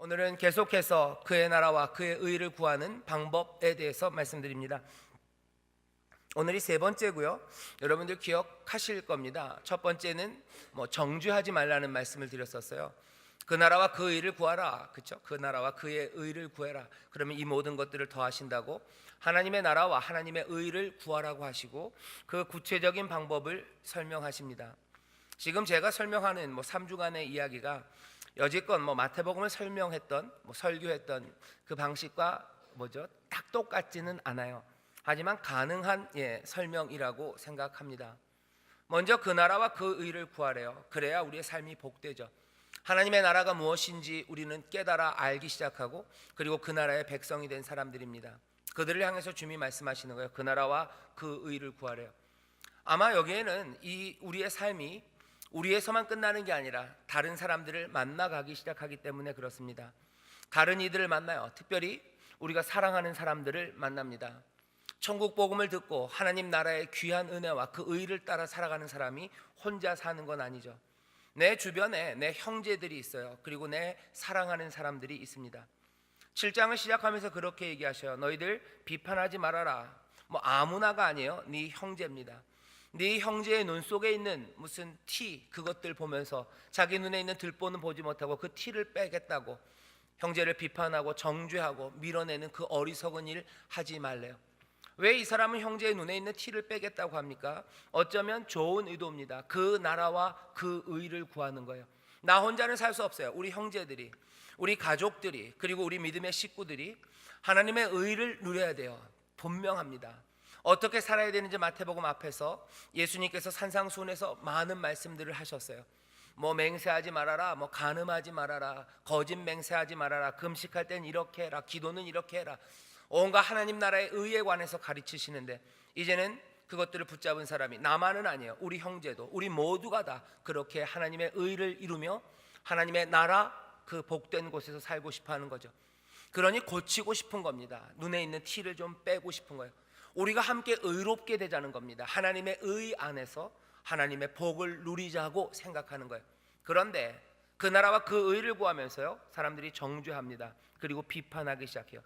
오늘은 계속해서 그의 나라와 그의 의를 구하는 방법에 대해서 말씀드립니다. 오늘이 세 번째고요. 여러분들 기억하실 겁니다. 첫 번째는 정죄하지 말라는 말씀을 드렸었어요. 그 나라와 그 의를 구하라. 그렇죠? 그 나라와 그의 의를 구해라. 그러면 이 모든 것들을 더하신다고 하나님의 나라와 하나님의 의를 구하라고 하시고 그 구체적인 방법을 설명하십니다. 지금 제가 설명하는 3주간의 이야기가 여지껏 마태복음을 설명했던 설교했던 그 방식과 딱 똑같지는 않아요. 하지만 가능한 설명이라고 생각합니다. 먼저 그 나라와 그 의를 구하래요. 그래야 우리의 삶이 복되죠. 하나님의 나라가 무엇인지 우리는 깨달아 알기 시작하고 그리고 그 나라의 백성이 된 사람들입니다. 그들을 향해서 주님이 말씀하시는 거예요. 그 나라와 그 의를 구하래요. 아마 여기에는 이 우리의 삶이 우리에서만 끝나는 게 아니라 다른 사람들을 만나가기 시작하기 때문에 그렇습니다. 다른 이들을 만나요. 특별히 우리가 사랑하는 사람들을 만납니다. 천국 복음을 듣고 하나님 나라의 귀한 은혜와 그 의를 따라 살아가는 사람이 혼자 사는 건 아니죠. 내 주변에 내 형제들이 있어요. 그리고 내 사랑하는 사람들이 있습니다. 7장을 시작하면서 그렇게 얘기하셔요. 너희들 비판하지 말아라. 아무나가 아니에요. 네 형제입니다. 네 형제의 눈 속에 있는 무슨 티, 그것들 보면서 자기 눈에 있는 들보는 보지 못하고 그 티를 빼겠다고 형제를 비판하고 정죄하고 밀어내는 그 어리석은 일 하지 말래요. 왜 이 사람은 형제의 눈에 있는 티를 빼겠다고 합니까? 어쩌면 좋은 의도입니다. 그 나라와 그 의를 구하는 거예요. 나 혼자는 살 수 없어요. 우리 형제들이, 우리 가족들이, 그리고 우리 믿음의 식구들이 하나님의 의를 누려야 돼요. 분명합니다. 어떻게 살아야 되는지 마태복음 앞에서 예수님께서 산상수훈에서 많은 말씀들을 하셨어요. 맹세하지 말아라, 간음하지 말아라, 거짓 맹세하지 말아라, 금식할 땐 이렇게 해라, 기도는 이렇게 해라. 온갖 하나님 나라의 의에 관해서 가르치시는데 이제는 그것들을 붙잡은 사람이 나만은 아니에요. 우리 형제도, 우리 모두가 다 그렇게 하나님의 의를 이루며 하나님의 나라 그 복된 곳에서 살고 싶어 하는 거죠. 그러니 고치고 싶은 겁니다. 눈에 있는 티를 좀 빼고 싶은 거예요. 우리가 함께 의롭게 되자는 겁니다. 하나님의 의 안에서 하나님의 복을 누리자고 생각하는 거예요. 그런데 그 나라와 그 의를 구하면서요, 사람들이 정죄합니다. 그리고 비판하기 시작해요.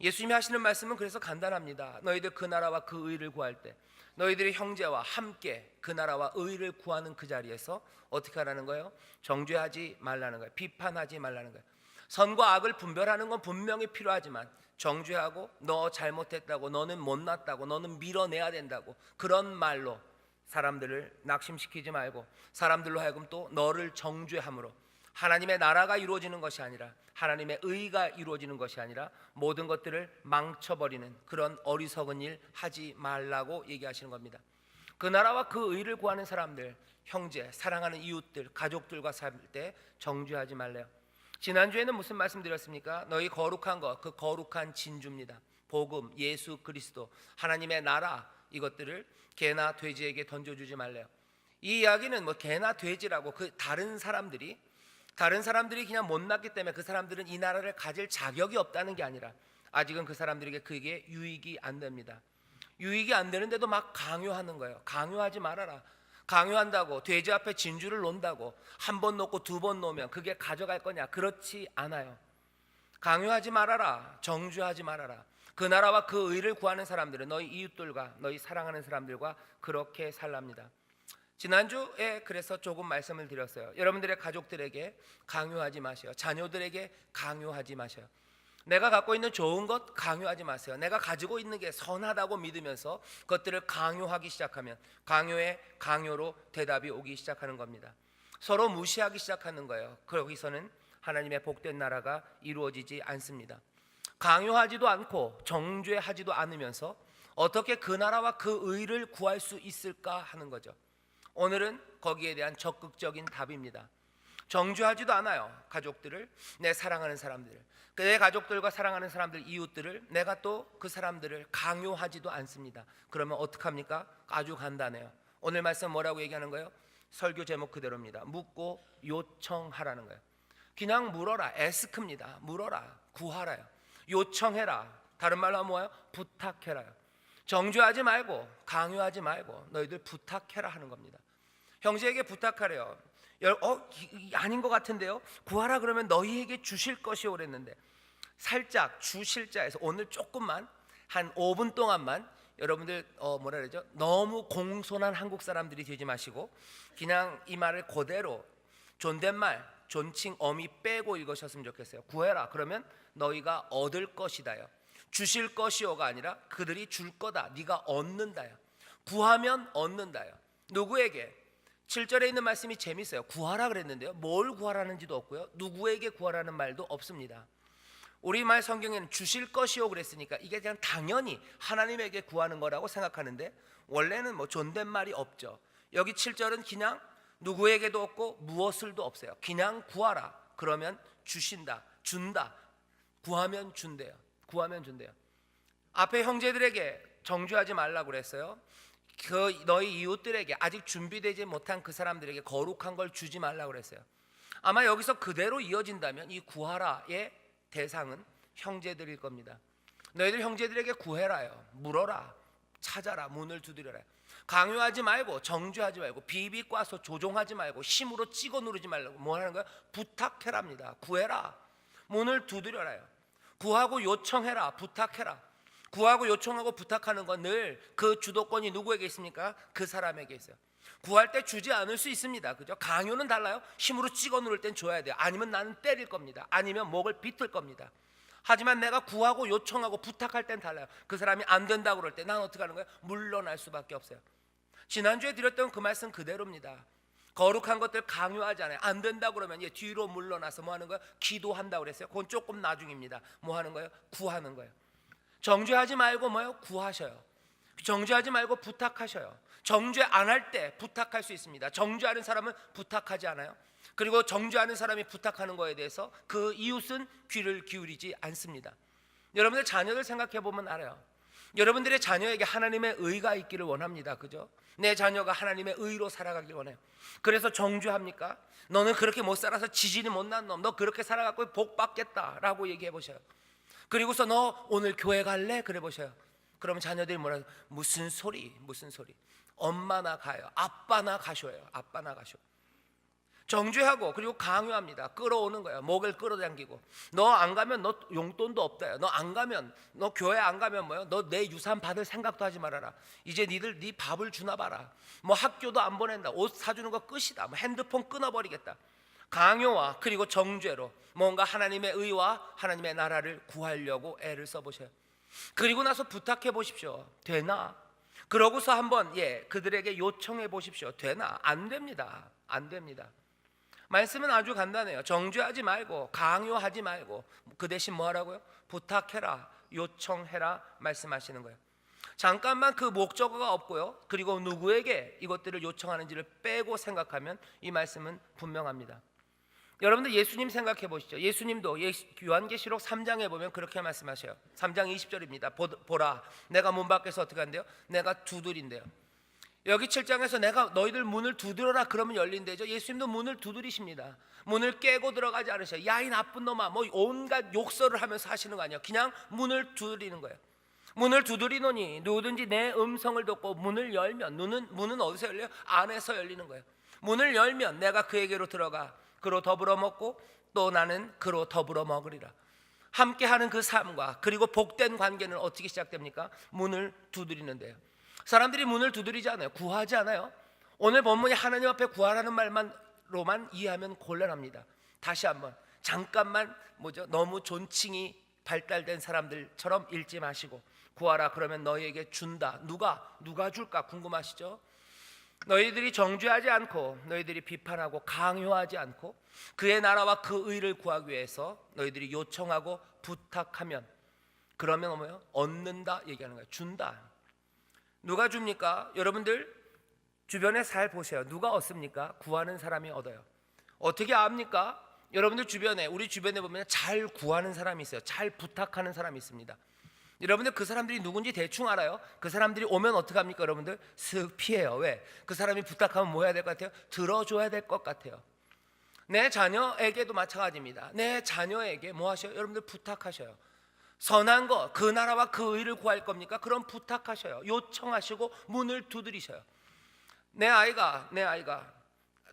예수님이 하시는 말씀은 그래서 간단합니다. 너희들 그 나라와 그 의를 구할 때 너희들의 형제와 함께 그 나라와 의를 구하는 그 자리에서 어떻게 하라는 거예요? 정죄하지 말라는 거예요. 비판하지 말라는 거예요. 선과 악을 분별하는 건 분명히 필요하지만 정죄하고 너 잘못했다고, 너는 못났다고, 너는 밀어내야 된다고 그런 말로 사람들을 낙심시키지 말고 사람들로 하여금 또 너를 정죄함으로 하나님의 나라가 이루어지는 것이 아니라 하나님의 의가 이루어지는 것이 아니라 모든 것들을 망쳐버리는 그런 어리석은 일 하지 말라고 얘기하시는 겁니다. 그 나라와 그 의를 구하는 사람들, 형제, 사랑하는 이웃들, 가족들과 살 때 정죄하지 말래요. 지난주에는 무슨 말씀 드렸습니까? 너희 거룩한 것, 그 거룩한 진주입니다. 복음, 예수 그리스도, 하나님의 나라, 이것들을 개나 돼지에게 던져주지 말래요. 이 이야기는 개나 돼지라고 그 다른 사람들이 그냥 못났기 때문에 그 사람들은 이 나라를 가질 자격이 없다는 게 아니라 아직은 그 사람들에게 그게 유익이 안 됩니다. 유익이 안 되는데도 막 강요하는 거예요. 강요하지 말아라. 강요한다고 돼지 앞에 진주를 놓는다고 한 번 놓고 두 번 놓으면 그게 가져갈 거냐? 그렇지 않아요. 강요하지 말아라. 정죄하지 말아라. 그 나라와 그 의를 구하는 사람들은 너희 이웃들과 너희 사랑하는 사람들과 그렇게 살랍니다. 지난주에 그래서 조금 말씀을 드렸어요. 여러분들의 가족들에게 강요하지 마세요. 자녀들에게 강요하지 마세요. 내가 갖고 있는 좋은 것 강요하지 마세요. 내가 가지고 있는 게 선하다고 믿으면서 그것들을 강요하기 시작하면 강요에 강요로 대답이 오기 시작하는 겁니다. 서로 무시하기 시작하는 거예요. 거기서는 하나님의 복된 나라가 이루어지지 않습니다. 강요하지도 않고 정죄하지도 않으면서 어떻게 그 나라와 그 의를 구할 수 있을까 하는 거죠. 오늘은 거기에 대한 적극적인 답입니다. 정죄하지도 않아요. 가족들을, 내 사랑하는 사람들을, 내 가족들과 사랑하는 사람들, 이웃들을 내가 또 그 사람들을 강요하지도 않습니다. 그러면 어떡합니까? 아주 간단해요. 오늘 말씀 뭐라고 얘기하는 거예요? 설교 제목 그대로입니다. 묻고 요청하라는 거예요. 그냥 물어라. 에스크입니다. 물어라. 구하라요. 요청해라. 다른 말로 하면 뭐예요? 부탁해라요. 정죄하지 말고 강요하지 말고 너희들 부탁해라 하는 겁니다. 형제에게 부탁하래요. 아닌 것 같은데요. 구하라 그러면 너희에게 주실 것이요 그랬는데, 살짝 주실자에서 오늘 조금만 한 5분 동안만 여러분들 뭐라 그러죠? 너무 공손한 한국 사람들이 되지 마시고 그냥 이 말을 그대로 존댓말, 존칭, 어미 빼고 읽으셨으면 좋겠어요. 구해라 그러면 너희가 얻을 것이다요. 주실 것이요가 아니라 그들이 줄 거다. 네가 얻는다요. 구하면 얻는다요. 누구에게? 7절에 있는 말씀이 재밌어요. 구하라 그랬는데요, 뭘 구하라는지도 없고요, 누구에게 구하라는 말도 없습니다. 우리말 성경에는 주실 것이요 그랬으니까 이게 그냥 당연히 하나님에게 구하는 거라고 생각하는데, 원래는 뭐 존댓말이 없죠. 여기 7절은 그냥 누구에게도 없고 무엇을도 없어요. 그냥 구하라 그러면 주신다, 준다. 구하면 준대요. 구하면 준대요. 앞에 형제들에게 정죄하지 말라고 그랬어요. 너희 이웃들에게 아직 준비되지 못한 그 사람들에게 거룩한 걸 주지 말라고 그랬어요. 아마 여기서 그대로 이어진다면 이 구하라의 대상은 형제들일 겁니다. 너희들 형제들에게 구해라요. 물어라, 찾아라, 문을 두드려라. 강요하지 말고, 정죄하지 말고, 비비꼬아서 조종하지 말고, 힘으로 찍어 누르지 말고, 뭐 하는 거야? 부탁해랍니다. 구해라, 문을 두드려라요. 구하고 요청해라, 부탁해라. 구하고 요청하고 부탁하는 건 늘 그 주도권이 누구에게 있습니까? 그 사람에게 있어요. 구할 때 주지 않을 수 있습니다. 그죠? 강요는 달라요. 힘으로 찍어 누를 땐 줘야 돼요. 아니면 나는 때릴 겁니다. 아니면 목을 비틀 겁니다. 하지만 내가 구하고 요청하고 부탁할 땐 달라요. 그 사람이 안 된다고 그럴 때 난 어떻게 하는 거예요? 물러날 수밖에 없어요. 지난주에 드렸던 그 말씀 그대로입니다. 거룩한 것들 강요하지 않아요. 안 된다고 그러면 뒤로 물러나서 뭐 하는 거예요? 기도한다고 그랬어요. 그건 조금 나중입니다. 뭐 하는 거예요? 구하는 거예요. 정죄하지 말고 뭐요? 구하셔요. 정죄하지 말고 부탁하셔요. 정죄 안 할 때 부탁할 수 있습니다. 정죄하는 사람은 부탁하지 않아요. 그리고 정죄하는 사람이 부탁하는 거에 대해서 그 이웃은 귀를 기울이지 않습니다. 여러분들 자녀들 생각해 보면 알아요. 여러분들의 자녀에게 하나님의 의가 있기를 원합니다. 그죠? 내 자녀가 하나님의 의로 살아가길 원해요. 그래서 정죄합니까? 너는 그렇게 못 살아서 지질이 못난 놈, 너 그렇게 살아갖고 복 받겠다라고 얘기해 보셔요. 그리고서 너 오늘 교회 갈래? 그래 보셔요. 그러면 자녀들이 뭐라? 무슨 소리, 무슨 소리. 엄마나 가요, 아빠나 가셔요. 아빠나 가셔. 정죄하고 그리고 강요합니다. 끌어오는 거예요. 목을 끌어당기고, 너 안 가면 너 용돈도 없다요. 너 안 가면, 너 교회 안 가면 뭐요? 너 내 유산 받을 생각도 하지 말아라. 이제 니들 네 밥을 주나 봐라. 뭐 학교도 안 보낸다. 옷 사주는 거 끝이다. 뭐 핸드폰 끊어버리겠다. 강요와 그리고 정죄로 뭔가 하나님의 의와 하나님의 나라를 구하려고 애를 써보셔요. 그리고 나서 부탁해 보십시오. 되나? 그러고서 한번 그들에게 요청해 보십시오. 되나? 안 됩니다. 안 됩니다. 말씀은 아주 간단해요. 정죄하지 말고, 강요하지 말고, 그 대신 뭐 하라고요? 부탁해라, 요청해라 말씀하시는 거예요. 잠깐만 그 목적어가 없고요, 그리고 누구에게 이것들을 요청하는지를 빼고 생각하면 이 말씀은 분명합니다. 여러분들 예수님 생각해 보시죠. 예수님도 요한계시록 3장에 보면 그렇게 말씀하셔요. 3장 20절입니다. 보라, 내가 문 밖에서 어떻게 한대요? 내가 두드린대요. 여기 7장에서 내가 너희들 문을 두드려라 그러면 열린대죠. 예수님도 문을 두드리십니다. 문을 깨고 들어가지 않으셔요. 야 이 나쁜 놈아, 뭐 온갖 욕설을 하면서 하시는 거 아니에요. 그냥 문을 두드리는 거예요. 문을 두드리노니 누구든지 내 음성을 듣고 문을 열면, 문은 어디서 열려요? 안에서 열리는 거예요. 문을 열면 내가 그에게로 들어가 그로 더불어 먹고 또 나는 그로 더불어 먹으리라. 함께하는 그 삶과 그리고 복된 관계는 어떻게 시작됩니까? 문을 두드리는데요. 사람들이 문을 두드리지 않아요. 구하지 않아요. 오늘 본문이 하나님 앞에 구하라는 말만로만 이해하면 곤란합니다. 다시 한번 잠깐만 너무 존칭이 발달된 사람들처럼 읽지 마시고, 구하라 그러면 너희에게 준다. 누가 줄까 궁금하시죠? 너희들이 정죄하지 않고, 너희들이 비판하고 강요하지 않고 그의 나라와 그 의를 구하기 위해서 너희들이 요청하고 부탁하면, 그러면 뭐예요? 얻는다 얘기하는 거예요. 준다. 누가 줍니까? 여러분들 주변에 잘 보세요. 누가 얻습니까? 구하는 사람이 얻어요. 어떻게 압니까? 여러분들 주변에, 우리 주변에 보면 잘 구하는 사람이 있어요. 잘 부탁하는 사람이 있습니다. 여러분들 그 사람들이 누군지 대충 알아요. 그 사람들이 오면 어떻게 합니까? 여러분들 슥 피해요. 왜? 그 사람이 부탁하면 뭐 해야 될 것 같아요? 들어줘야 될 것 같아요. 내 자녀에게도 마찬가지입니다. 내 자녀에게 뭐 하셔요? 여러분들 부탁하셔요. 선한 거, 그 나라와 그 의를 구할 겁니까? 그럼 부탁하셔요. 요청하시고 문을 두드리셔요. 내 아이가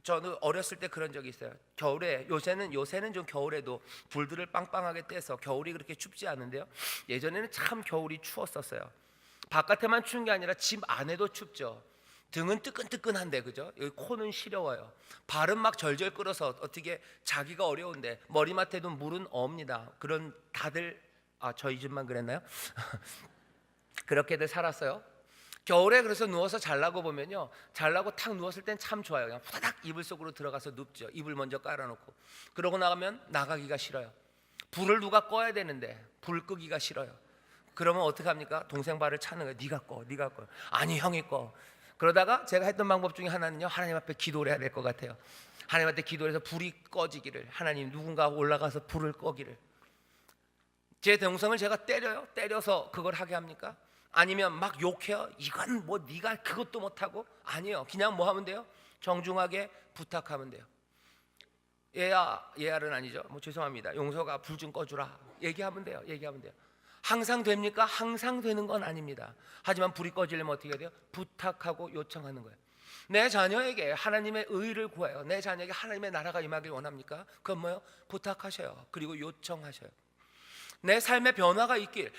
저는 어렸을 때 그런 적이 있어요. 겨울에 요새는 좀 겨울에도 불들을 빵빵하게 떼서 겨울이 그렇게 춥지 않은데요. 예전에는 참 겨울이 추웠었어요. 바깥에만 추운 게 아니라 집 안에도 춥죠. 등은 뜨끈뜨끈한데 그죠? 여기 코는 시려워요. 발은 막 절절 끓어서 어떻게 자기가 어려운데 머리맡에도 물은 없니다. 그런 다들 저희 집만 그랬나요? 그렇게들 살았어요. 겨울에 그래서 누워서 잘라고 보면요, 잘라고 탁 누웠을 땐 참 좋아요. 그냥 후다닥 이불 속으로 들어가서 눕죠. 이불 먼저 깔아놓고. 그러고 나가면 나가기가 싫어요. 불을 누가 꺼야 되는데 불 끄기가 싫어요. 그러면 어떻게 합니까? 동생 발을 차는 거예요. 네가 꺼, 네가 꺼. 아니 형이 꺼. 그러다가 제가 했던 방법 중에 하나는요, 하나님 앞에 기도를 해야 될 것 같아요. 하나님한테 기도해서 불이 꺼지기를, 하나님 누군가 올라가서 불을 꺼기를. 제 동생을 제가 때려서 그걸 하게 합니까? 아니면 막 욕해요? 이건 뭐 네가 그것도 못하고? 아니에요. 그냥 뭐 하면 돼요? 정중하게 부탁하면 돼요. 얘야는 아니죠. 뭐 죄송합니다. 용서가 불 좀 꺼주라. 얘기하면 돼요. 항상 됩니까? 항상 되는 건 아닙니다. 하지만 불이 꺼지려면 어떻게 해야 돼요? 부탁하고 요청하는 거예요. 내 자녀에게 하나님의 의를 구해요. 내 자녀에게 하나님의 나라가 임하길 원합니까? 그건 뭐예요? 부탁하셔요. 그리고 요청하셔요. 내 삶의 변화가 있길,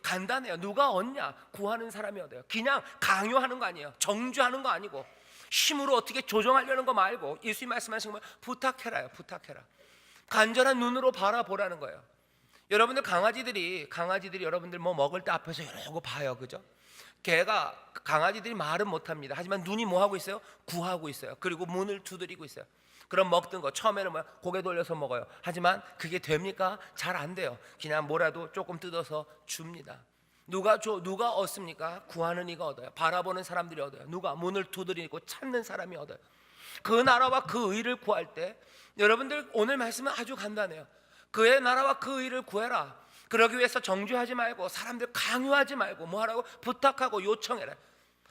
간단해요. 누가 얻냐? 구하는 사람이 얻어요. 그냥 강요하는 거 아니에요. 정죄하는 거 아니고, 힘으로 어떻게 조정하려는 거 말고, 예수님 말씀하신 거예요. 부탁해라요. 부탁해라. 간절한 눈으로 바라보라는 거예요. 여러분들 강아지들이 여러분들 뭐 먹을 때 앞에서 이러고 봐요. 그죠? 강아지들이 말은 못합니다. 하지만 눈이 뭐 하고 있어요? 구하고 있어요. 그리고 문을 두드리고 있어요. 그럼 먹던 거 처음에는 고개 돌려서 먹어요. 하지만 그게 됩니까? 잘 안 돼요. 그냥 뭐라도 조금 뜯어서 줍니다. 누가 얻습니까? 구하는 이가 얻어요. 바라보는 사람들이 얻어요. 누가 문을 두드리고 찾는 사람이 얻어요. 그 나라와 그 의를 구할 때, 여러분들 오늘 말씀은 아주 간단해요. 그의 나라와 그 의를 구해라. 그러기 위해서 정죄하지 말고, 사람들 강요하지 말고, 뭐 하라고? 부탁하고 요청해라.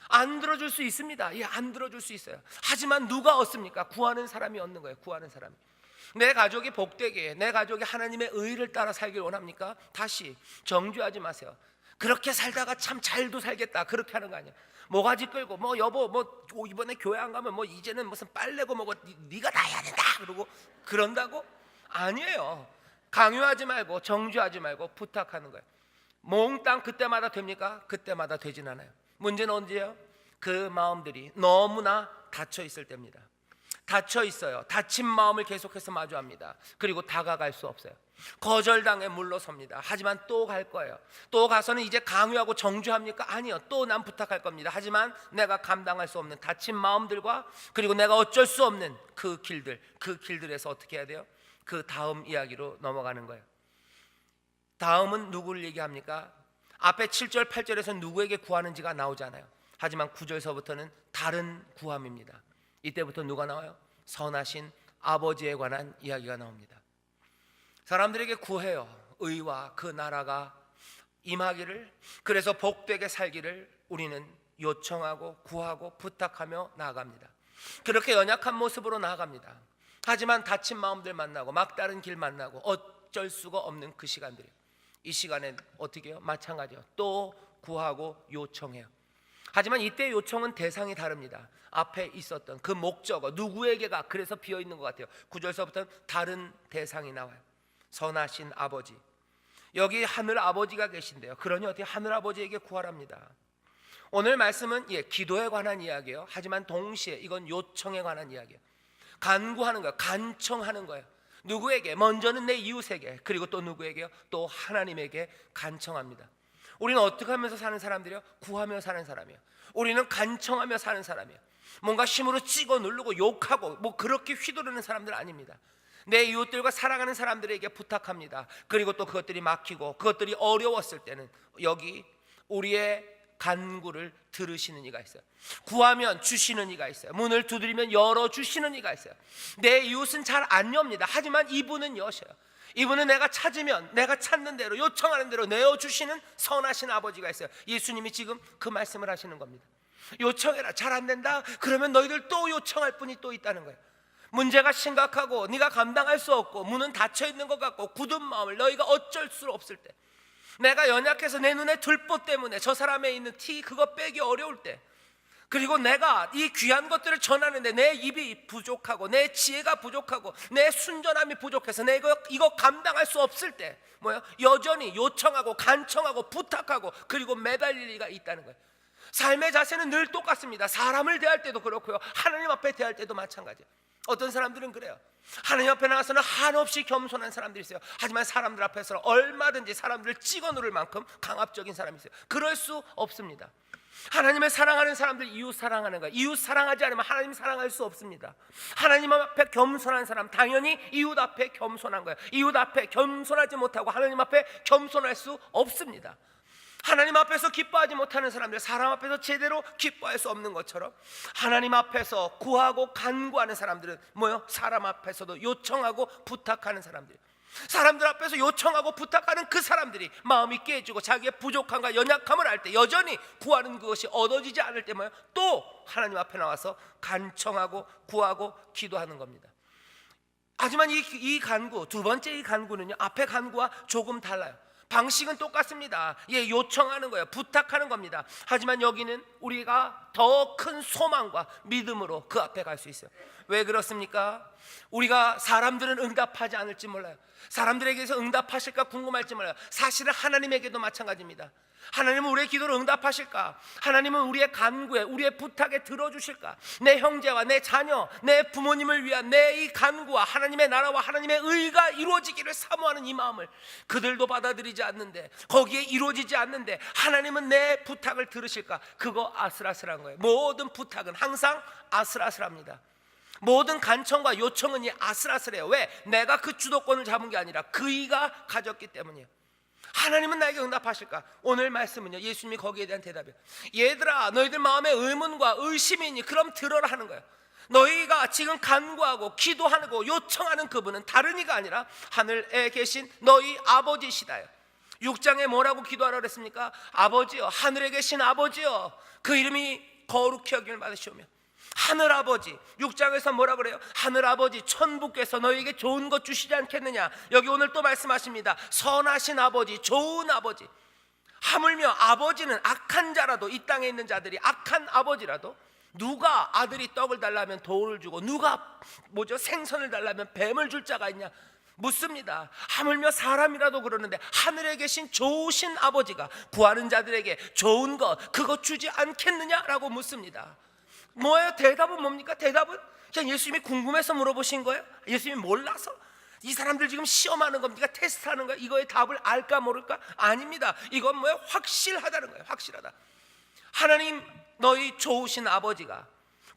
안 들어줄 수 있습니다. 안 들어줄 수 있어요. 하지만 누가 얻습니까? 구하는 사람이 얻는 거예요. 구하는 사람이. 내 가족이 복되게, 내 가족이 하나님의 의를 따라 살길 원합니까? 다시 정죄하지 마세요. 그렇게 살다가 참 잘도 살겠다, 그렇게 하는 거 아니에요. 모가지 끌고 여보 이번에 교회 안 가면 이제는 무슨 빨래고 네가 다 해야 된다 그러고 그런다고? 아니에요. 강요하지 말고 정죄하지 말고 부탁하는 거예요. 몽땅 그때마다 됩니까? 그때마다 되진 않아요. 문제는 언제예요? 그 마음들이 너무나 닫혀 있을 때입니다. 닫혀 있어요. 닫힌 마음을 계속해서 마주합니다. 그리고 다가갈 수 없어요. 거절당해 물러섭니다. 하지만 또 갈 거예요. 또 가서는 이제 강요하고 정죄합니까? 아니요. 또 난 부탁할 겁니다. 하지만 내가 감당할 수 없는 닫힌 마음들과, 그리고 내가 어쩔 수 없는 그 길들에서 어떻게 해야 돼요? 그 다음 이야기로 넘어가는 거예요. 다음은 누구를 얘기합니까? 앞에 7절 8절에서 누구에게 구하는지가 나오잖아요. 하지만 9절서부터는 다른 구함입니다. 이때부터 누가 나와요? 선하신 아버지에 관한 이야기가 나옵니다. 사람들에게 구해요. 의와 그 나라가 임하기를, 그래서 복되게 살기를 우리는 요청하고 구하고 부탁하며 나아갑니다. 그렇게 연약한 모습으로 나아갑니다. 하지만 다친 마음들 만나고 막다른 길 만나고 어쩔 수가 없는 그 시간들이에요. 이 시간엔 어떻게 해요? 마찬가지요. 또 구하고 요청해요. 하지만 이때 요청은 대상이 다릅니다. 앞에 있었던 그 목적어, 누구에게가 그래서 비어있는 것 같아요. 9절서부터는 다른 대상이 나와요. 선하신 아버지. 여기 하늘 아버지가 계신데요. 그러니 어떻게 하늘 아버지에게 구하랍니다. 오늘 말씀은 기도에 관한 이야기예요. 하지만 동시에 이건 요청에 관한 이야기예요. 간구하는 거예요. 간청하는 거예요. 누구에게? 먼저는 내 이웃에게, 그리고 또 누구에게요? 또 하나님에게 간청합니다. 우리는 어떻게 하면서 사는 사람들이요? 구하며 사는 사람이에요. 우리는 간청하며 사는 사람이에요. 뭔가 힘으로 찍어 누르고 욕하고 그렇게 휘두르는 사람들 아닙니다. 내 이웃들과 살아가는 사람들에게 부탁합니다. 그리고 또 그것들이 막히고 그것들이 어려웠을 때는 여기 우리의 간구를 들으시는 이가 있어요. 구하면 주시는 이가 있어요. 문을 두드리면 열어주시는 이가 있어요. 내 이웃은 잘 안 엽니다. 하지만 이분은 여셔요. 이분은 내가 찾으면 내가 찾는 대로, 요청하는 대로 내어주시는 선하신 아버지가 있어요. 예수님이 지금 그 말씀을 하시는 겁니다. 요청해라. 잘 안 된다? 그러면 너희들 또 요청할 분이 또 있다는 거예요. 문제가 심각하고 네가 감당할 수 없고 문은 닫혀 있는 것 같고 굳은 마음을 너희가 어쩔 수 없을 때, 내가 연약해서 내 눈에 들보 때문에 저 사람에 있는 티 그거 빼기 어려울 때, 그리고 내가 이 귀한 것들을 전하는데 내 입이 부족하고 내 지혜가 부족하고 내 순전함이 부족해서 내가 이거 감당할 수 없을 때 여전히 요청하고 간청하고 부탁하고 그리고 매달릴 리가 있다는 거예요. 삶의 자세는 늘 똑같습니다. 사람을 대할 때도 그렇고요, 하나님 앞에 대할 때도 마찬가지예요. 어떤 사람들은 그래요. 하나님 앞에 나가서는 한없이 겸손한 사람들이 있어요. 하지만 사람들 앞에서는 얼마든지 사람들을 찍어 누를 만큼 강압적인 사람이 있어요. 그럴 수 없습니다. 하나님을 사랑하는 사람들 이웃 사랑하는 거예요. 이웃 사랑하지 않으면 하나님 사랑할 수 없습니다. 하나님 앞에 겸손한 사람 당연히 이웃 앞에 겸손한 거예요. 이웃 앞에 겸손하지 못하고 하나님 앞에 겸손할 수 없습니다. 하나님 앞에서 기뻐하지 못하는 사람들, 사람 앞에서 제대로 기뻐할 수 없는 것처럼 하나님 앞에서 구하고 간구하는 사람들은 사람 앞에서도 요청하고 부탁하는 사람들, 사람들 앞에서 요청하고 부탁하는 그 사람들이 마음이 깨지고 자기의 부족함과 연약함을 알 때, 여전히 구하는 그것이 얻어지지 않을 때 또 하나님 앞에 나와서 간청하고 구하고 기도하는 겁니다. 하지만 이 간구, 두 번째 이 간구는요, 앞의 간구와 조금 달라요. 방식은 똑같습니다. 요청하는 거예요. 부탁하는 겁니다. 하지만 여기는 우리가 더 큰 소망과 믿음으로 그 앞에 갈 수 있어요. 왜 그렇습니까? 우리가 사람들은 응답하지 않을지 몰라요. 사람들에게서 응답하실까 궁금할지 몰라요. 사실은 하나님에게도 마찬가지입니다. 하나님은 우리의 기도를 응답하실까? 하나님은 우리의 간구에, 우리의 부탁에 들어주실까? 내 형제와 내 자녀, 내 부모님을 위한 내 이 간구와 하나님의 나라와 하나님의 의가 이루어지기를 사모하는 이 마음을 그들도 받아들이지 않는데, 거기에 이루어지지 않는데 하나님은 내 부탁을 들으실까? 그거 아슬아슬한 거예요. 모든 부탁은 항상 아슬아슬합니다. 모든 간청과 요청은 아슬아슬해요. 왜? 내가 그 주도권을 잡은 게 아니라 그이가 가졌기 때문이에요. 하나님은 나에게 응답하실까? 오늘 말씀은요, 예수님이 거기에 대한 대답이에요. 얘들아, 너희들 마음에 의문과 의심이 있니? 그럼 들어라 하는 거예요. 너희가 지금 간구하고 기도하고 요청하는 그분은 다른 이가 아니라 하늘에 계신 너희 아버지시다요. 6장에 뭐라고 기도하라고 그랬습니까? 아버지여, 하늘에 계신 아버지여, 그 이름이 거룩히 여김을 받으시오며. 하늘아버지, 6장에서 뭐라 그래요? 하늘아버지, 천부께서 너희에게 좋은 것 주시지 않겠느냐. 여기 오늘 또 말씀하십니다. 선하신 아버지, 좋은 아버지. 하물며 아버지는 악한 자라도, 이 땅에 있는 자들이 악한 아버지라도, 누가 아들이 떡을 달라면 돌을 주고 누가 생선을 달라면 뱀을 줄 자가 있냐 묻습니다. 하물며 사람이라도 그러는데 하늘에 계신 좋으신 아버지가 구하는 자들에게 좋은 것 그거 주지 않겠느냐라고 묻습니다. 뭐예요? 대답은 뭡니까? 대답은 그냥 예수님이 궁금해서 물어보신 거예요? 예수님이 몰라서? 이 사람들 지금 시험하는 겁니까? 테스트하는 거예요? 이거의 답을 알까 모를까? 아닙니다. 이건 뭐예요? 확실하다는 거예요. 확실하다. 하나님, 너희 좋으신 아버지가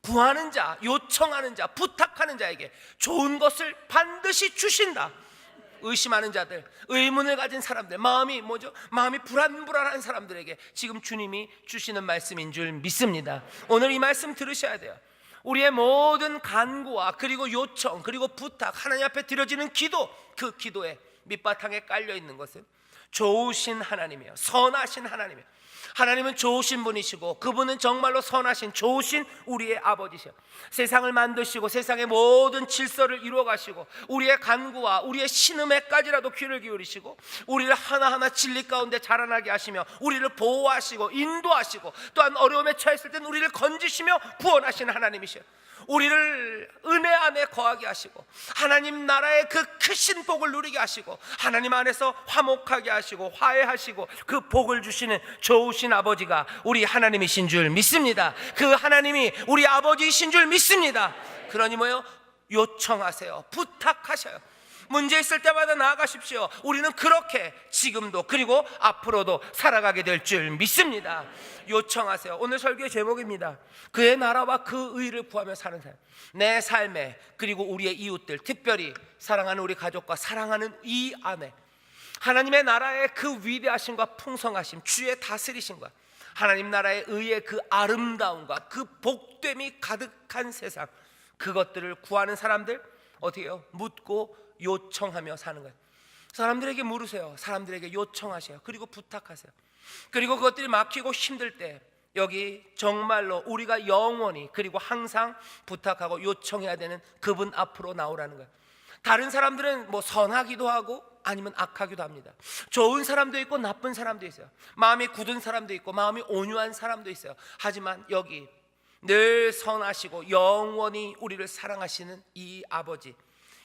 구하는 자, 요청하는 자, 부탁하는 자에게 좋은 것을 반드시 주신다. 의심하는 자들, 의문을 가진 사람들, 마음이 불안불안한 사람들에게 지금 주님이 주시는 말씀인 줄 믿습니다. 오늘 이 말씀 들으셔야 돼요. 우리의 모든 간구와 그리고 요청 그리고 부탁, 하나님 앞에 드려지는 기도, 그 기도에 밑바탕에 깔려 있는 것은 좋으신 하나님이에요. 선하신 하나님이에요. 하나님은 좋으신 분이시고 그분은 정말로 선하신 좋으신 우리의 아버지시요, 세상을 만드시고 세상의 모든 질서를 이루어 가시고 우리의 간구와 우리의 신음에까지라도 귀를 기울이시고 우리를 하나하나 진리 가운데 자라나게 하시며 우리를 보호하시고 인도하시고 또한 어려움에 처했을 땐 우리를 건지시며 구원하시는 하나님이시요, 우리를 은혜 안에 거하게 하시고 하나님 나라의 그 크신 복을 누리게 하시고 하나님 안에서 화목하게 하시고 화해하시고 그 복을 주시는 좋으신 아버지가 우리 하나님이신 줄 믿습니다. 그 하나님이 우리 아버지이신 줄 믿습니다. 그러니 요청하세요. 부탁하셔요. 문제 있을 때마다 나아가십시오. 우리는 그렇게 지금도 그리고 앞으로도 살아가게 될 줄 믿습니다. 요청하세요. 오늘 설교의 제목입니다. 그의 나라와 그 의를 구하며 사는 삶. 내 삶에 그리고 우리의 이웃들, 특별히 사랑하는 우리 가족과 사랑하는 이 아내, 하나님의 나라의 그 위대하심과 풍성하심, 주의 다스리심과 하나님 나라의 의의 그 아름다움과 그 복됨이 가득한 세상, 그것들을 구하는 사람들 어떻게 해요? 묻고 요청하며 사는 거예요. 사람들에게 물으세요. 사람들에게 요청하세요. 그리고 부탁하세요. 그리고 그것들이 막히고 힘들 때 여기 정말로 우리가 영원히 그리고 항상 부탁하고 요청해야 되는 그분 앞으로 나오라는 거예요. 다른 사람들은 선하기도 하고 아니면 악하기도 합니다. 좋은 사람도 있고 나쁜 사람도 있어요. 마음이 굳은 사람도 있고 마음이 온유한 사람도 있어요. 하지만 여기 늘 선하시고 영원히 우리를 사랑하시는 이 아버지,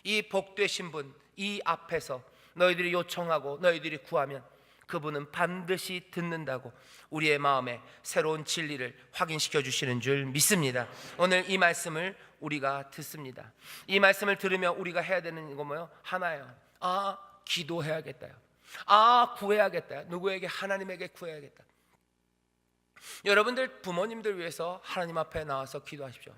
이 복되신 분, 이 앞에서 너희들이 요청하고 너희들이 구하면 그분은 반드시 듣는다고 우리의 마음에 새로운 진리를 확인시켜 주시는 줄 믿습니다. 오늘 이 말씀을 우리가 듣습니다. 이 말씀을 들으면 우리가 해야 되는 거 뭐요? 하나예요. 기도해야겠다요. 구해야겠다. 누구에게? 하나님에게 구해야겠다. 여러분들 부모님들 위해서 하나님 앞에 나와서 기도하십시오.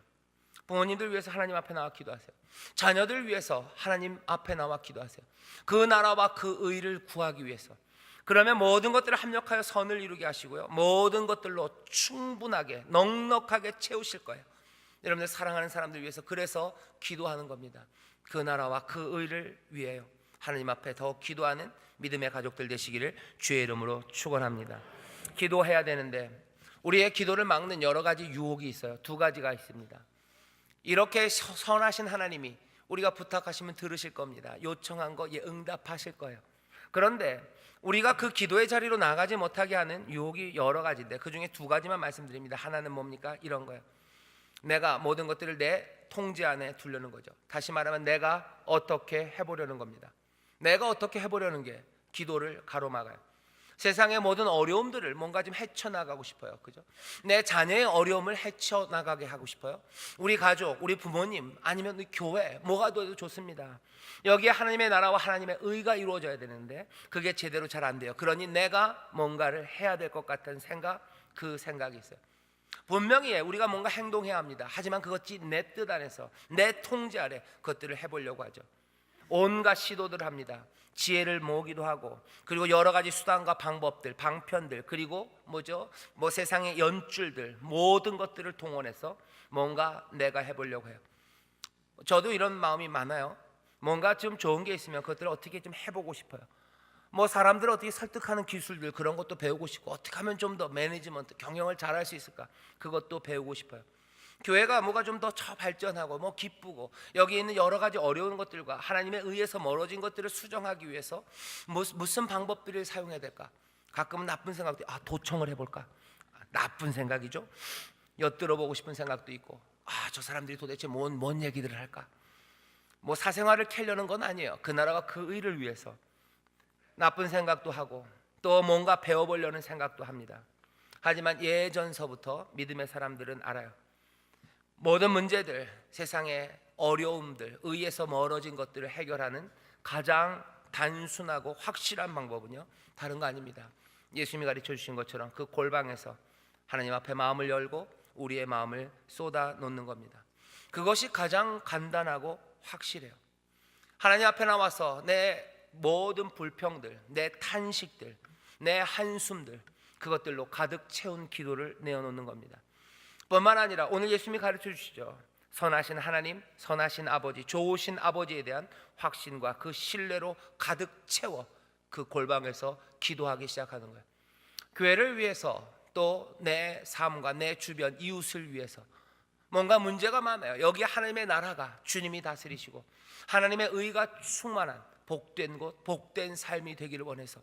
부모님들 위해서 하나님 앞에 나와 기도하세요. 자녀들 위해서 하나님 앞에 나와 기도하세요. 그 나라와 그 의를 구하기 위해서. 그러면 모든 것들을 합력하여 선을 이루게 하시고요, 모든 것들로 충분하게 넉넉하게 채우실 거예요. 여러분들 사랑하는 사람들 위해서 그래서 기도하는 겁니다. 그 나라와 그 의를 위해요. 하나님 앞에 더 기도하는 믿음의 가족들 되시기를 주의 이름으로 축원합니다. 기도해야 되는데 우리의 기도를 막는 여러 가지 유혹이 있어요. 두 가지가 있습니다. 이렇게 선하신 하나님이 우리가 부탁하시면 들으실 겁니다. 요청한 거 응답하실 거예요. 그런데 우리가 그 기도의 자리로 나가지 못하게 하는 유혹이 여러 가지인데 그 중에 두 가지만 말씀드립니다. 하나는 뭡니까? 이런 거예요. 내가 모든 것들을 내 통제 안에 두려는 거죠. 다시 말하면 내가 어떻게 해보려는 겁니다. 내가 어떻게 해보려는 게 기도를 가로막아요. 세상의 모든 어려움들을 뭔가 좀 헤쳐나가고 싶어요. 그죠? 내 자녀의 어려움을 헤쳐나가게 하고 싶어요. 우리 가족, 우리 부모님, 아니면 우리 교회, 뭐가 돼도 좋습니다. 여기에 하나님의 나라와 하나님의 의가 이루어져야 되는데 그게 제대로 잘 안 돼요. 그러니 내가 뭔가를 해야 될 것 같은 생각, 그 생각이 있어요. 분명히 우리가 뭔가 행동해야 합니다. 하지만 그것이 내 뜻 안에서, 내 통제 아래 그것들을 해보려고 하죠. 온갖 시도들을 합니다. 지혜를 모으기도 하고, 그리고 여러 가지 수단과 방법들, 방편들, 그리고 세상의 연줄들, 모든 것들을 동원해서 뭔가 내가 해보려고 해요. 저도 이런 마음이 많아요. 뭔가 좀 좋은 게 있으면 그것들을 어떻게 좀 해보고 싶어요. 사람들을 어떻게 설득하는 기술들, 그런 것도 배우고 싶고, 어떻게 하면 좀 더 매니지먼트, 경영을 잘할 수 있을까, 그것도 배우고 싶어요. 교회가 뭐가 좀 더 발전하고 기쁘고, 여기 있는 여러 가지 어려운 것들과 하나님의 의해서 멀어진 것들을 수정하기 위해서 무슨 방법들을 사용해야 될까. 가끔은 나쁜 생각도, 도청을 해볼까. 나쁜 생각이죠. 엿들어보고 싶은 생각도 있고, 저 사람들이 도대체 뭔 얘기들을 할까. 사생활을 캐려는 건 아니에요. 그 나라와 그 의를 위해서 나쁜 생각도 하고 또 뭔가 배워보려는 생각도 합니다. 하지만 예전서부터 믿음의 사람들은 알아요. 모든 문제들, 세상의 어려움들, 의에서 멀어진 것들을 해결하는 가장 단순하고 확실한 방법은요, 다른 거 아닙니다. 예수님이 가르쳐 주신 것처럼 그 골방에서 하나님 앞에 마음을 열고 우리의 마음을 쏟아 놓는 겁니다. 그것이 가장 간단하고 확실해요. 하나님 앞에 나와서 내 모든 불평들, 내 탄식들, 내 한숨들, 그것들로 가득 채운 기도를 내어놓는 겁니다. 뿐만 아니라 오늘 예수님이 가르쳐 주시죠. 선하신 하나님, 선하신 아버지, 좋으신 아버지에 대한 확신과 그 신뢰로 가득 채워 그 골방에서 기도하기 시작하는 거예요. 교회를 위해서, 또 내 삶과 내 주변 이웃을 위해서 뭔가 문제가 많아요. 여기 하나님의 나라가 주님이 다스리시고 하나님의 의가 충만한 복된 곳, 복된 삶이 되기를 원해서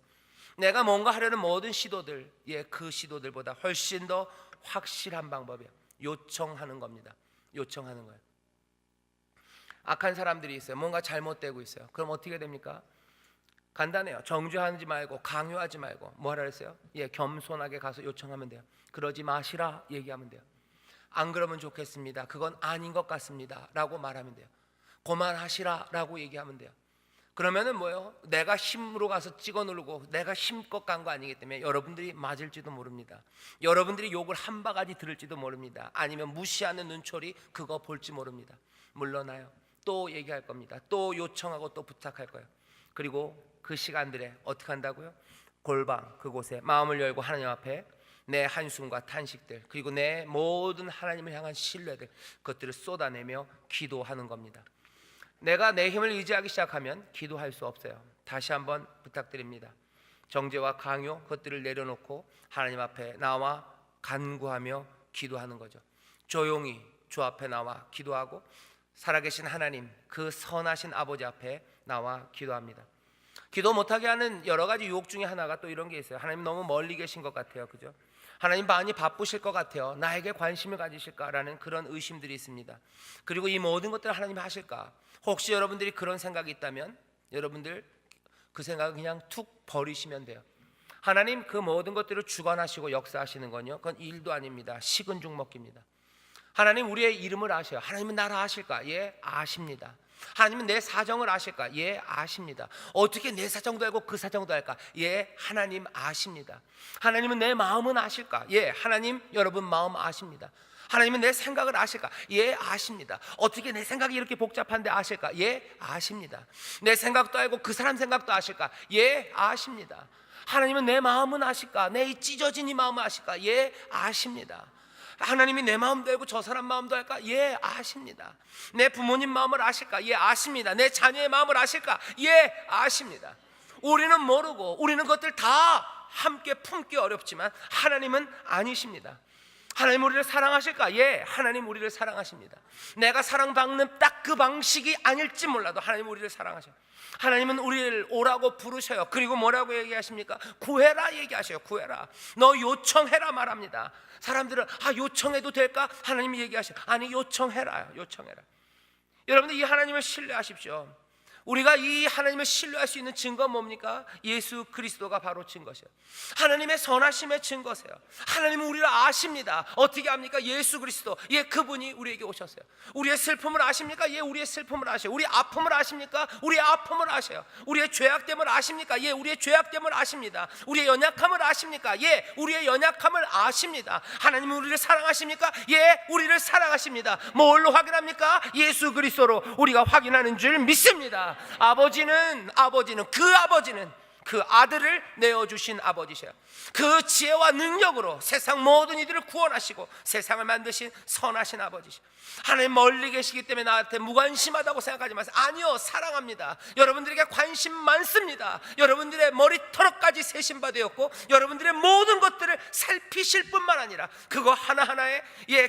내가 뭔가 하려는 모든 시도들, 그 시도들보다 훨씬 더 확실한 방법이에요. 요청하는 겁니다. 요청하는 거예요. 악한 사람들이 있어요. 뭔가 잘못되고 있어요. 그럼 어떻게 됩니까? 간단해요. 정죄하지 말고, 강요하지 말고, 뭐 하라 했어요? 겸손하게 가서 요청하면 돼요. 그러지 마시라 얘기하면 돼요. 안 그러면 좋겠습니다. 그건 아닌 것 같습니다. 라고 말하면 돼요. 그만하시라 라고 얘기하면 돼요. 그러면은 내가 힘으로 가서 찍어 누르고 내가 힘껏 간 거 아니기 때문에 여러분들이 맞을지도 모릅니다. 여러분들이 욕을 한 바가지 들을지도 모릅니다. 아니면 무시하는 눈초리 그거 볼지 모릅니다. 물러나요. 또 얘기할 겁니다. 또 요청하고 또 부탁할 거예요. 그리고 그 시간들에 어떻게 한다고요? 골방 그곳에 마음을 열고 하나님 앞에 내 한숨과 탄식들, 그리고 내 모든 하나님을 향한 신뢰들, 그것들을 쏟아내며 기도하는 겁니다. 내가 내 힘을 의지하기 시작하면 기도할 수 없어요. 다시 한번 부탁드립니다. 정죄와 강요, 그것들을 내려놓고 하나님 앞에 나와 간구하며 기도하는 거죠. 조용히 주 앞에 나와 기도하고 살아계신 하나님, 그 선하신 아버지 앞에 나와 기도합니다. 기도 못하게 하는 여러 가지 유혹 중에 하나가 또 이런 게 있어요. 하나님 너무 멀리 계신 것 같아요, 그죠? 하나님 많이 바쁘실 것 같아요. 나에게 관심을 가지실까라는 그런 의심들이 있습니다. 그리고 이 모든 것들을 하나님이 하실까? 혹시 여러분들이 그런 생각이 있다면 여러분들 그 생각을 그냥 툭 버리시면 돼요. 하나님 그 모든 것들을 주관하시고 역사하시는 건요, 그건 일도 아닙니다. 식은 죽 먹기입니다. 하나님 우리의 이름을 아셔요. 하나님은 나를 아실까? 예, 아십니다. 하나님은 내 사정을 아실까? 예, 아십니다. 어떻게 내 사정도 알고 그 사정도 알까? 예, 하나님 아십니다. 하나님은 내 마음은 아실까? 예, 하나님 여러분 마음 아십니다. 하나님은 내 생각을 아실까? 예, 아십니다. 어떻게 내 생각이 이렇게 복잡한데 아실까? 예, 아십니다. 내 생각도 알고 그 사람 생각도 아실까? 예, 아십니다. 하나님은 내 마음은 아실까? 내 이 찢어진 이 마음을 아실까? 예, 아십니다. 하나님이 내 마음도 알고 저 사람 마음도 알까? 예, 아십니다. 내 부모님 마음을 아실까? 예, 아십니다. 내 자녀의 마음을 아실까? 예, 아십니다. 우리는 모르고 우리는 그것들 다 함께 품기 어렵지만 하나님은 아니십니다. 하나님 우리를 사랑하실까? 예, 하나님 우리를 사랑하십니다. 내가 사랑받는 딱 그 방식이 아닐지 몰라도 하나님 우리를 사랑하셔요. 하나님은 우리를 오라고 부르셔요. 그리고 뭐라고 얘기하십니까? 구해라 얘기하셔요. 구해라. 너 요청해라 말합니다. 사람들은 요청해도 될까? 하나님이 얘기하셔요. 아니, 요청해라. 요청해라. 여러분들 이 하나님을 신뢰하십시오. 우리가 이 하나님을 신뢰할 수 있는 증거는 뭡니까? 예수 그리스도가 바로 증거세요. 하나님의 선하심의 증거세요. 하나님은 우리를 아십니다. 어떻게 합니까? 예수 그리스도, 예, 그분이 우리에게 오셨어요. 우리의 슬픔을 아십니까? 예, 우리의 슬픔을 아셔요. 우리의 아픔을 아십니까? 우리의 아픔을 아셔요. 우리의 죄악됨을 아십니까? 예, 우리의 죄악됨을 아십니다. 우리의 연약함을 아십니까? 예, 우리의 연약함을 아십니다. 하나님은 우리를 사랑하십니까? 예, 우리를 사랑하십니다. 뭘로 확인합니까? 예수 그리스도로 우리가 확인하는 줄 믿습니다. 아버지는 그 아들을 내어주신 아버지셔요. 그 지혜와 능력으로 세상 모든 이들을 구원하시고 세상을 만드신 선하신 아버지셔요. 하나님 멀리 계시기 때문에 나한테 무관심하다고 생각하지 마세요. 아니요, 사랑합니다. 여러분들에게 관심 많습니다. 여러분들의 머리털까지 세신 바 되었고 여러분들의 모든 것들을 살피실 뿐만 아니라 그거 하나하나에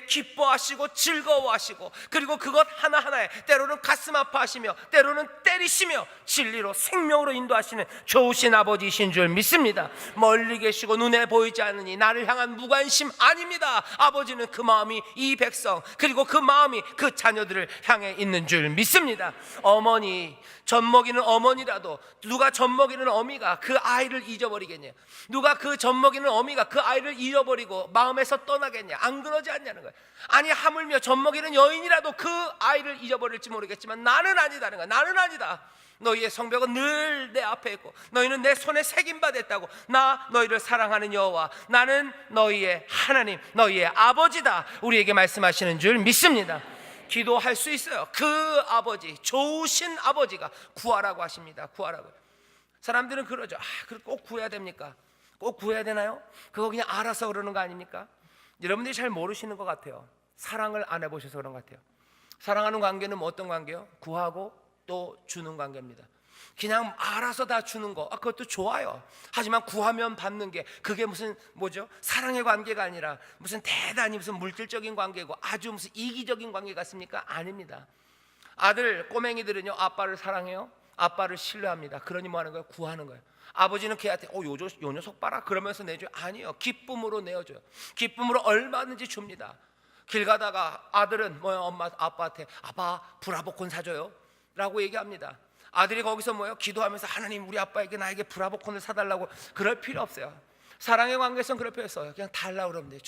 기뻐하시고 즐거워하시고 그리고 그것 하나하나에 때로는 가슴 아파하시며 때로는 때리시며 진리로 생명으로 인도하시는 좋으신 아버지이신 줄 믿습니다. 멀리 계시고 눈에 보이지 않으니 나를 향한 무관심 아닙니다. 아버지는 그 마음이 이 백성 그리고 그 마음이 그 자녀들을 향해 있는 줄 믿습니다. 어머니, 젖먹이는 어머니라도 누가 젖먹이는 어미가 그 아이를 잊어버리겠냐? 누가 그 젖먹이는 어미가 그 아이를 잃어버리고 마음에서 떠나겠냐? 안 그러지 않냐는 거예요. 아니, 하물며 젖먹이는 여인이라도 그 아이를 잊어버릴지 모르겠지만 나는 아니다는 거야. 나는 아니다. 너희의 성벽은 늘 내 앞에 있고 너희는 내 손에 새김받았다고. 나 너희를 사랑하는 여호와, 나는 너희의 하나님, 너희의 아버지다. 우리에게 말씀하시는 줄 믿습니다. 기도할 수 있어요. 그 아버지, 좋으신 아버지가 구하라고 하십니다. 구하라고. 사람들은 그러죠. 꼭 구해야 됩니까? 꼭 구해야 되나요? 그거 그냥 알아서 그러는 거 아닙니까? 여러분들이 잘 모르시는 것 같아요. 사랑을 안 해보셔서 그런 것 같아요. 사랑하는 관계는 뭐 어떤 관계요? 구하고 또 주는 관계입니다. 그냥 알아서 다 주는 거, 그것도 좋아요. 하지만 구하면 받는 게 그게 무슨 사랑의 관계가 아니라 무슨 대단히 무슨 물질적인 관계고 아주 무슨 이기적인 관계 같습니까? 아닙니다. 꼬맹이들은요 아빠를 사랑해요. 아빠를 신뢰합니다. 그러니 뭐 하는 거예요? 구하는 거예요. 아버지는 걔한테 요 녀석 봐라 그러면서 내줘요? 아니요, 기쁨으로 내어줘요. 기쁨으로 얼마든지 줍니다. 길 가다가 아들은 아빠한테 아빠 브라보콘 사줘요 라고 얘기합니다. 아들이 거기서 기도하면서 하나님 우리 아빠에게 나에게 브라보콘을 사달라고 그럴 필요 없어요. 사랑의 관계에서는 그럴 필요 없어요. 그냥 달라고 그러면 돼요.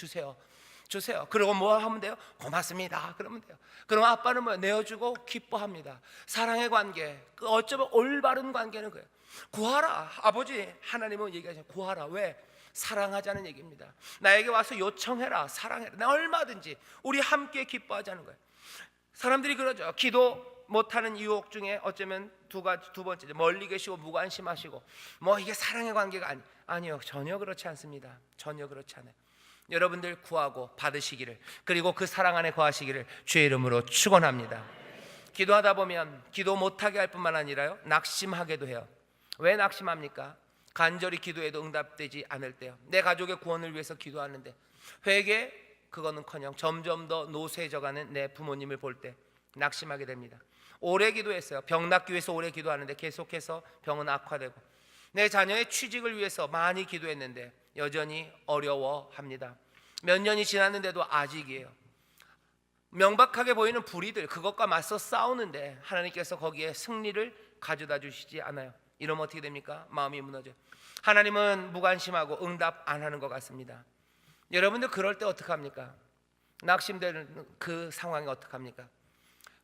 주세요. 그리고 뭐 하면 돼요? 고맙습니다 그러면 돼요. 그럼 아빠는 내어주고 기뻐합니다. 사랑의 관계, 어쩌면 올바른 관계는 그래요. 구하라. 아버지 하나님은 얘기하시죠. 구하라. 왜? 사랑하자는 얘기입니다. 나에게 와서 요청해라. 사랑해라. 나 얼마든지 우리 함께 기뻐하자는 거예요. 사람들이 그러죠. 기도 못하는 유혹 중에 어쩌면 두 번째, 멀리 계시고 무관심하시고 이게 사랑의 관계가 아니요, 전혀 그렇지 않습니다. 전혀 그렇지 않아요. 여러분들 구하고 받으시기를, 그리고 그 사랑 안에 거하시기를 주의 이름으로 축원합니다. 기도하다 보면 기도 못하게 할 뿐만 아니라요, 낙심하게도 해요. 왜 낙심합니까? 간절히 기도해도 응답되지 않을 때요. 내 가족의 구원을 위해서 기도하는데 회개 그거는커녕 점점 더 노쇠해져가는 내 부모님을 볼 때 낙심하게 됩니다. 오래 기도했어요. 병 낫기 위해서 오래 기도하는데 계속해서 병은 악화되고, 내 자녀의 취직을 위해서 많이 기도했는데 여전히 어려워합니다. 몇 년이 지났는데도 아직이에요. 명백하게 보이는 불의들, 그것과 맞서 싸우는데 하나님께서 거기에 승리를 가져다 주시지 않아요. 이러면 어떻게 됩니까? 마음이 무너져요. 하나님은 무관심하고 응답 안 하는 것 같습니다. 여러분들 그럴 때 어떡합니까? 낙심되는 그 상황이 어떡합니까?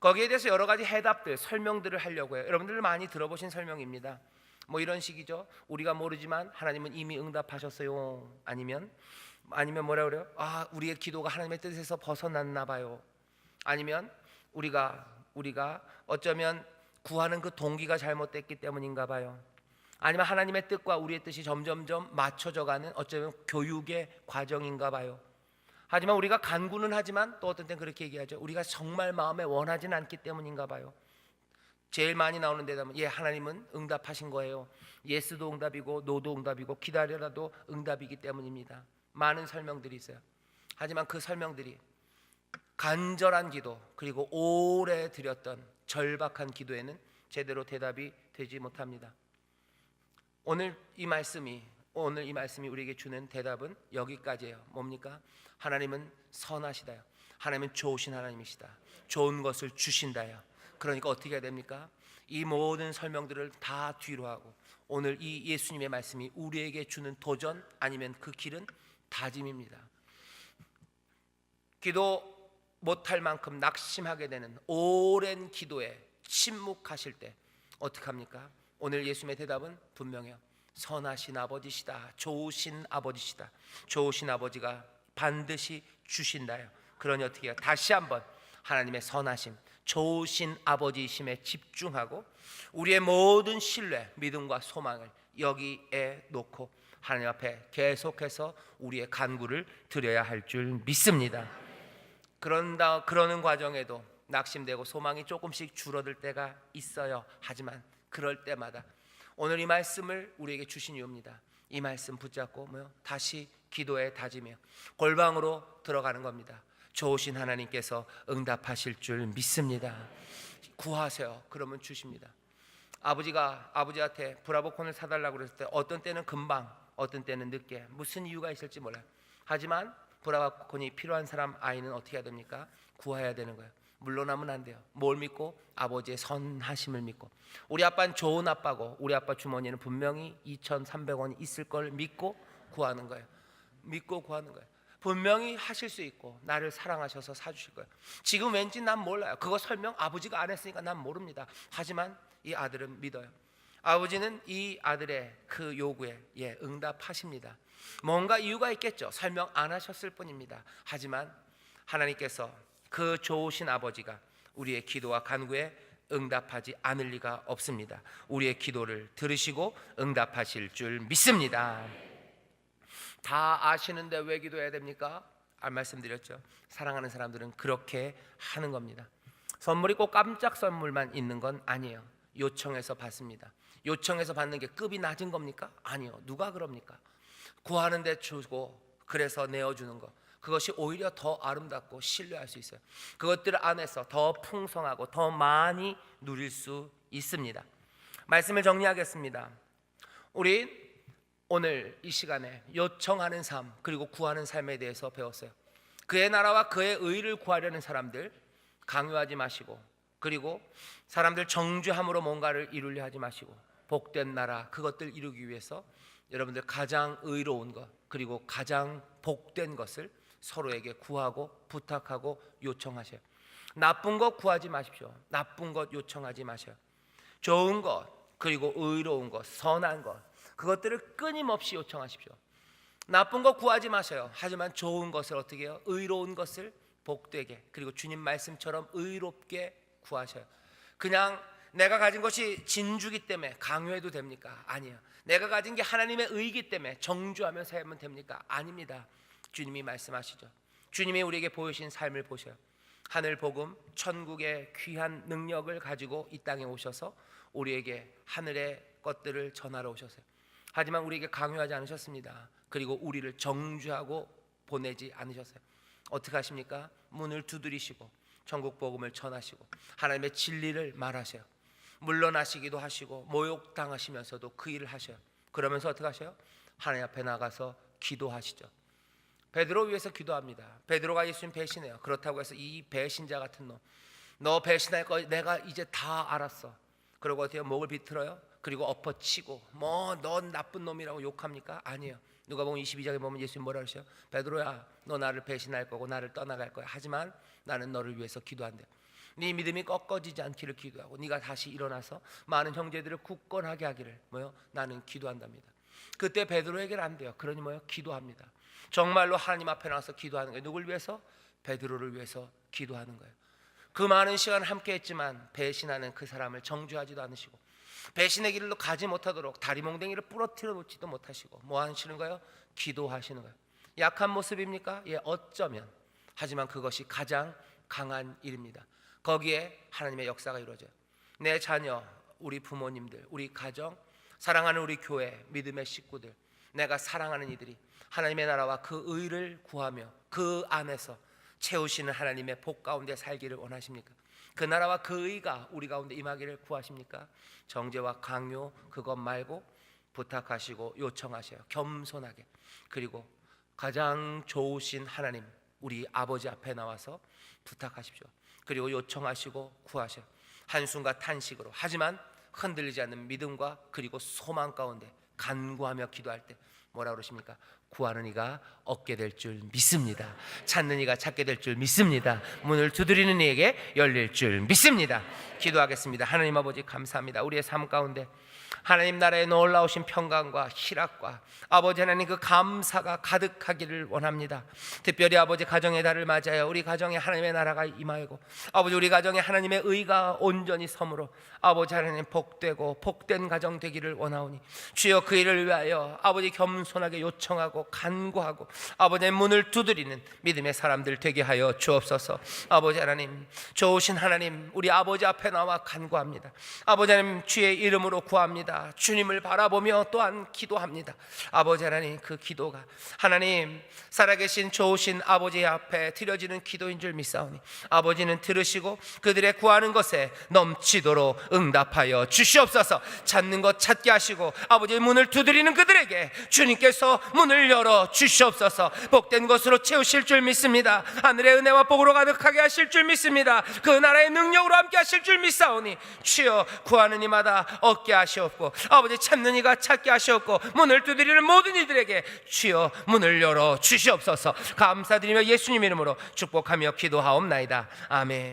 거기에 대해서 여러 가지 해답들, 설명들을 하려고 해요. 여러분들 많이 들어보신 설명입니다. 뭐 이런 식이죠. 우리가 모르지만 하나님은 이미 응답하셨어요. 아니면 뭐라 그래요? 우리의 기도가 하나님의 뜻에서 벗어났나 봐요. 아니면 우리가 어쩌면 구하는 그 동기가 잘못됐기 때문인가 봐요. 아니면 하나님의 뜻과 우리의 뜻이 점점점 맞춰져 가는 어쩌면 교육의 과정인가 봐요. 하지만 우리가 간구는 하지만 또 어떤 때는 그렇게 얘기하죠. 우리가 정말 마음에 원하진 않기 때문인가 봐요. 제일 많이 나오는 대답은 하나님은 응답하신 거예요. 예스도 응답이고 노도 응답이고 기다려라도 응답이기 때문입니다. 많은 설명들이 있어요. 하지만 그 설명들이 간절한 기도, 그리고 오래 드렸던 절박한 기도에는 제대로 대답이 되지 못합니다. 오늘 이 말씀이 우리에게 주는 대답은 여기까지예요. 뭡니까? 하나님은 선하시다요. 하나님은 좋으신 하나님이시다. 좋은 것을 주신다요. 그러니까 어떻게 해야 됩니까? 이 모든 설명들을 다 뒤로 하고 오늘 이 예수님의 말씀이 우리에게 주는 도전, 아니면 그 길은 다짐입니다. 기도 못할 만큼 낙심하게 되는 오랜 기도에 침묵하실 때 어떡합니까? 오늘 예수님의 대답은 분명해요. 선하신 아버지시다. 좋으신 아버지시다. 좋으신 아버지가 반드시 주신다요. 그러니 어떻게 해요? 다시 한번 하나님의 선하심, 좋으신 아버지이심에 집중하고 우리의 모든 신뢰, 믿음과 소망을 여기에 놓고 하나님 앞에 계속해서 우리의 간구를 드려야 할 줄 믿습니다. 그러는 과정에도 낙심되고 소망이 조금씩 줄어들 때가 있어요. 하지만 그럴 때마다 오늘 이 말씀을 우리에게 주신 이유입니다. 이 말씀 붙잡고 다시 기도에 다짐해요. 골방으로 들어가는 겁니다. 좋으신 하나님께서 응답하실 줄 믿습니다. 구하세요. 그러면 주십니다. 아버지한테 브라보콘을 사달라고 그랬을 때 어떤 때는 금방, 어떤 때는 늦게, 무슨 이유가 있을지 몰라요. 하지만 브라보콘이 필요한 사람 아이는 어떻게 해야 됩니까? 구해야 되는 거예요. 물러나면 안 돼요. 뭘 믿고? 아버지의 선하심을 믿고. 우리 아빠는 좋은 아빠고 우리 아빠 주머니에는 분명히 2,300원이 있을 걸 믿고 구하는 거예요. 믿고 구하는 거예요. 분명히 하실 수 있고 나를 사랑하셔서 사주실 거예요. 지금 왠지 난 몰라요. 그거 설명 아버지가 안 했으니까 난 모릅니다. 하지만 이 아들은 믿어요. 아버지는 이 아들의 그 요구에 응답하십니다. 뭔가 이유가 있겠죠. 설명 안 하셨을 뿐입니다. 하지만 하나님께서 그 좋으신 아버지가 우리의 기도와 간구에 응답하지 않을 리가 없습니다. 우리의 기도를 들으시고 응답하실 줄 믿습니다. 다 아시는데 왜 기도해야 됩니까? 말씀드렸죠. 사랑하는 사람들은 그렇게 하는 겁니다. 선물이 꼭 깜짝 선물만 있는 건 아니에요. 요청해서 받습니다. 요청해서 받는 게 급이 낮은 겁니까? 아니요. 누가 그럽니까? 구하는데 주고 그래서 내어주는 것, 그것이 오히려 더 아름답고 신뢰할 수 있어요. 그것들 안에서 더 풍성하고 더 많이 누릴 수 있습니다. 말씀을 정리하겠습니다. 우리 오늘 이 시간에 요청하는 삶 그리고 구하는 삶에 대해서 배웠어요. 그의 나라와 그의 의를 구하려는 사람들 강요하지 마시고, 그리고 사람들 정죄함으로 뭔가를 이루려 하지 마시고, 복된 나라 그것들 이루기 위해서 여러분들 가장 의로운 것 그리고 가장 복된 것을 서로에게 구하고 부탁하고 요청하셔요. 나쁜 것 구하지 마십시오. 나쁜 것 요청하지 마셔요. 좋은 것 그리고 의로운 것, 선한 것, 그것들을 끊임없이 요청하십시오. 나쁜 것 구하지 마셔요. 하지만 좋은 것을 어떻게 해요? 의로운 것을 복되게, 그리고 주님 말씀처럼 의롭게 구하셔요. 그냥 내가 가진 것이 진주기 때문에 강요해도 됩니까? 아니에요. 내가 가진 게 하나님의 의이기 때문에 정죄하면서 하면 됩니까? 아닙니다. 주님이 말씀하시죠. 주님이 우리에게 보이신 삶을 보셔요. 하늘 복음, 천국의 귀한 능력을 가지고 이 땅에 오셔서 우리에게 하늘의 것들을 전하러 오셨어요. 하지만 우리에게 강요하지 않으셨습니다. 그리고 우리를 정죄하고 보내지 않으셨어요. 어떻게 하십니까? 문을 두드리시고 천국 복음을 전하시고 하나님의 진리를 말하세요. 물러나시기도 하시고 모욕당하시면서도 그 일을 하셔요. 그러면서 어떻게 하셔요? 하나님 앞에 나가서 기도하시죠. 베드로 위해서 기도합니다. 베드로가 예수님 배신해요. 그렇다고 해서 이 배신자 같은 놈, 너 배신할 거 내가 이제 다 알았어. 그리고 어떻게 목을 비틀어요? 그리고 엎어치고 뭐 넌 나쁜 놈이라고 욕합니까? 아니에요. 누가복음 22장에 보면 예수님 뭐라 그러셔요? 베드로야, 너 나를 배신할 거고 나를 떠나갈 거야. 하지만 나는 너를 위해서 기도한대. 네 믿음이 꺾어지지 않기를 기도하고 네가 다시 일어나서 많은 형제들을 굳건하게 하기를 나는 기도한답니다. 그때 베드로에게는 안 돼요. 그러니 기도합니다. 정말로 하나님 앞에 나와서 기도하는 거예요. 누굴 위해서? 베드로를 위해서 기도하는 거예요. 그 많은 시간 함께 했지만 배신하는 그 사람을 정죄하지도 않으시고 배신의 길로 가지 못하도록 다리몽댕이를 부러뜨려 놓지도 못하시고 뭐 하시는 거예요? 기도하시는 거예요. 약한 모습입니까? 예, 어쩌면. 하지만 그것이 가장 강한 일입니다. 거기에 하나님의 역사가 이루어져요. 내 자녀, 우리 부모님들, 우리 가정, 사랑하는 우리 교회, 믿음의 식구들, 내가 사랑하는 이들이 하나님의 나라와 그 의를 구하며 그 안에서 채우시는 하나님의 복 가운데 살기를 원하십니까? 그 나라와 그 의가 우리 가운데 임하기를 구하십니까? 정죄와 강요 그것 말고 부탁하시고 요청하셔요. 겸손하게. 그리고 가장 좋으신 하나님 우리 아버지 앞에 나와서 부탁하십시오. 그리고 요청하시고 구하셔요. 한숨과 탄식으로. 하지만 흔들리지 않는 믿음과 그리고 소망 가운데 간구하며 기도할 때 뭐라 그러십니까? 구하는 이가 얻게 될 줄 믿습니다. 찾는 이가 찾게 될 줄 믿습니다. 문을 두드리는 이에게 열릴 줄 믿습니다. 기도하겠습니다. 하나님 아버지 감사합니다. 우리의 삶 가운데 하나님 나라의 놀라우신 평강과 희락과 아버지 하나님 그 감사가 가득하기를 원합니다. 특별히 아버지 가정의 달을 맞아요. 우리 가정에 하나님의 나라가 임하고 아버지 우리 가정에 하나님의 의가 온전히 섬으로 아버지 하나님 복되고 복된 가정 되기를 원하오니 주여 그 일을 위하여 아버지 겸손하게 요청하고 간구하고 아버지의 문을 두드리는 믿음의 사람들 되게 하여 주옵소서. 아버지 하나님 좋으신 하나님 우리 아버지 앞에 나와 간구합니다. 아버지 하나님 주의 이름으로 구합니다. 주님을 바라보며 또한 기도합니다. 아버지 하나님 그 기도가 하나님 살아계신 좋으신 아버지 앞에 드려지는 기도인 줄 믿사오니 아버지는 들으시고 그들의 구하는 것에 넘치도록 응답하여 주시옵소서. 찾는 것 찾게 하시고 아버지의 문을 두드리는 그들에게 주님께서 문을 열어 주시옵소서. 복된 것으로 채우실 줄 믿습니다. 하늘의 은혜와 복으로 가득하게 하실 줄 믿습니다. 그 나라의 능력으로 함께 하실 줄 믿사오니 주여 구하는 이마다 얻게 하시옵고 아버지 찾는 이가 찾게 하시옵고 문을 두드리는 모든 이들에게 주여 문을 열어 주시옵소서. 감사드리며 예수님 이름으로 축복하며 기도하옵나이다. 아멘.